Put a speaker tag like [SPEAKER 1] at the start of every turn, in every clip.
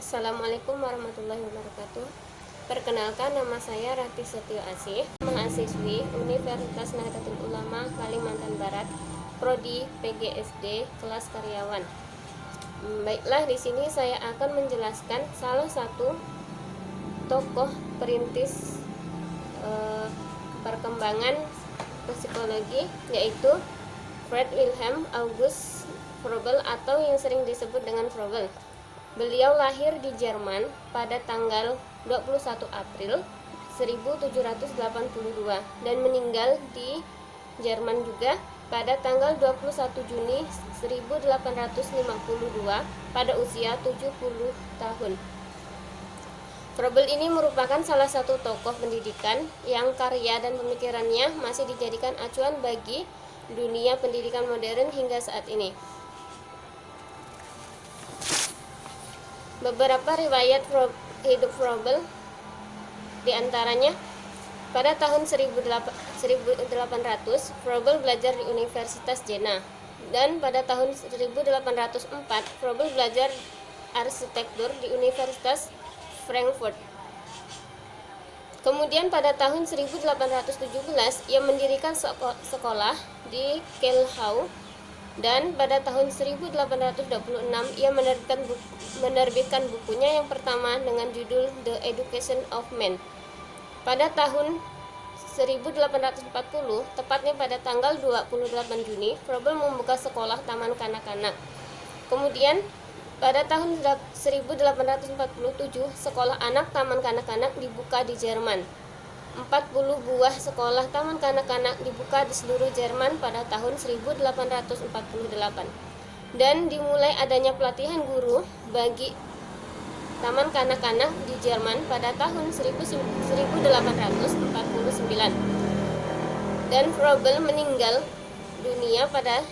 [SPEAKER 1] Assalamualaikum warahmatullahi wabarakatuh. Perkenalkan, nama saya Rati Setio Asih, mahasiswi Universitas Nahdlatul Ulama Kalimantan Barat, prodi PGSD kelas karyawan. Baiklah, di sini saya akan menjelaskan salah satu tokoh perintis perkembangan psikologi, yaitu Fred Wilhelm August Froebel atau yang sering disebut dengan Froebel. Beliau lahir di Jerman pada tanggal 21 April 1782 dan meninggal di Jerman juga pada tanggal 21 Juni 1852 pada usia 70 tahun. Froebel ini merupakan salah satu tokoh pendidikan yang karya dan pemikirannya masih dijadikan acuan bagi dunia pendidikan modern hingga saat ini. Beberapa riwayat hidup Froebel diantaranya, pada tahun 1800 Froebel belajar di Universitas Jena, dan pada tahun 1804 Froebel belajar arsitektur di Universitas Frankfurt. Kemudian pada tahun 1817 ia mendirikan sekolah di Kielhau, dan pada tahun 1826 ia menerbitkan bukunya yang pertama dengan judul The Education of Man. Pada tahun 1840, tepatnya pada tanggal 28 Juni, Froebel membuka sekolah taman kanak-kanak. Kemudian pada tahun 1847, sekolah anak taman kanak-kanak dibuka di Jerman. 40 buah sekolah taman kanak-kanak dibuka di seluruh Jerman pada tahun 1848. Dan dimulai adanya pelatihan guru bagi taman kanak-kanak di Jerman pada tahun 1849. Dan Froebel meninggal dunia pada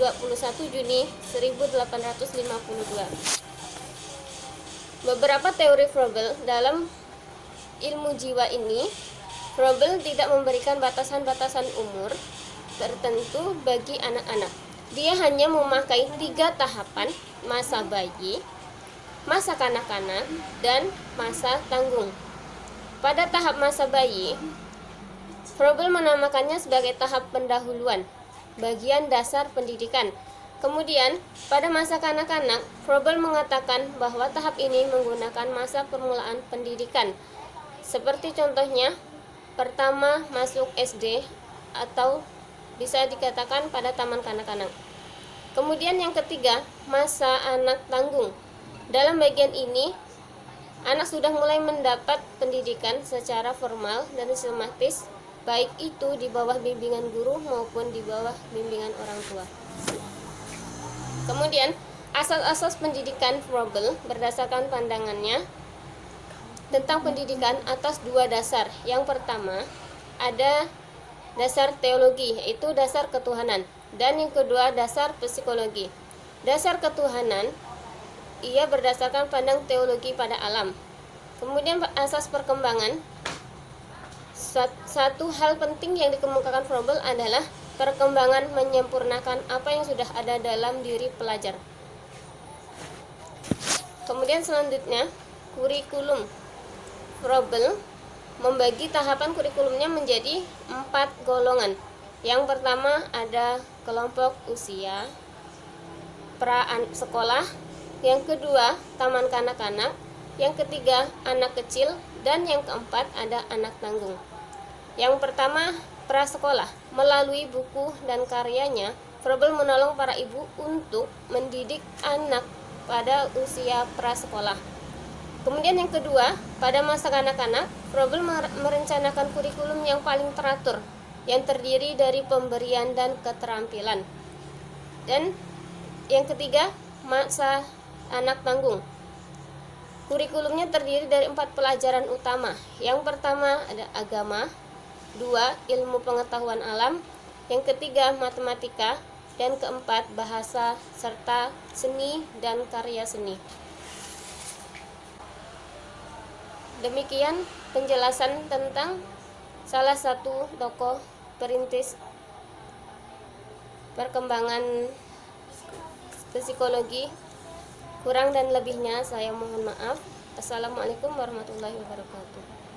[SPEAKER 1] 21 Juni 1852. Beberapa teori Froebel dalam ilmu jiwa ini, Froebel tidak memberikan batasan-batasan umur tertentu bagi anak-anak. Dia hanya memakai 3 tahapan: masa bayi, masa kanak-kanak, dan masa tanggung. Pada tahap masa bayi, Froebel menamakannya sebagai tahap pendahuluan, bagian dasar pendidikan. Kemudian, pada masa kanak-kanak, Froebel mengatakan bahwa tahap ini menggunakan masa permulaan pendidikan. Seperti contohnya, pertama masuk SD atau bisa dikatakan pada taman kanak-kanak. Kemudian yang ketiga, masa anak tanggung. Dalam bagian ini, anak sudah mulai mendapat pendidikan secara formal dan sistematis, baik itu di bawah bimbingan guru maupun di bawah bimbingan orang tua. Kemudian, asas-asas pendidikan Froebel berdasarkan pandangannya tentang pendidikan atas 2 dasar. Yang pertama, ada dasar teologi, yaitu dasar ketuhanan, dan yang kedua dasar psikologi. Dasar ketuhanan ia berdasarkan pandang teologi pada alam. Kemudian asas perkembangan. Satu hal penting yang dikemukakan Froebel adalah perkembangan menyempurnakan apa yang sudah ada dalam diri pelajar. Kemudian selanjutnya, kurikulum. Froebel membagi tahapan kurikulumnya menjadi 4 golongan. Yang pertama ada kelompok usia pra-sekolah, yang kedua taman kanak-kanak, yang ketiga anak kecil, dan yang keempat ada anak tanggung. Yang pertama, pra-sekolah. Melalui buku dan karyanya, Froebel menolong para ibu untuk mendidik anak pada usia pra-sekolah. Kemudian yang kedua, pada masa kanak-kanak, Froebel merencanakan kurikulum yang paling teratur, yang terdiri dari pemberian dan keterampilan. Dan yang ketiga, masa anak tanggung. Kurikulumnya terdiri dari 4 pelajaran utama. Yang pertama ada agama, 2 ilmu pengetahuan alam, yang ketiga matematika, dan keempat bahasa serta seni dan karya seni. Demikian penjelasan tentang salah satu tokoh perintis perkembangan psikologi Kurang dan lebihnya saya mohon maaf. Assalamualaikum warahmatullahi wabarakatuh.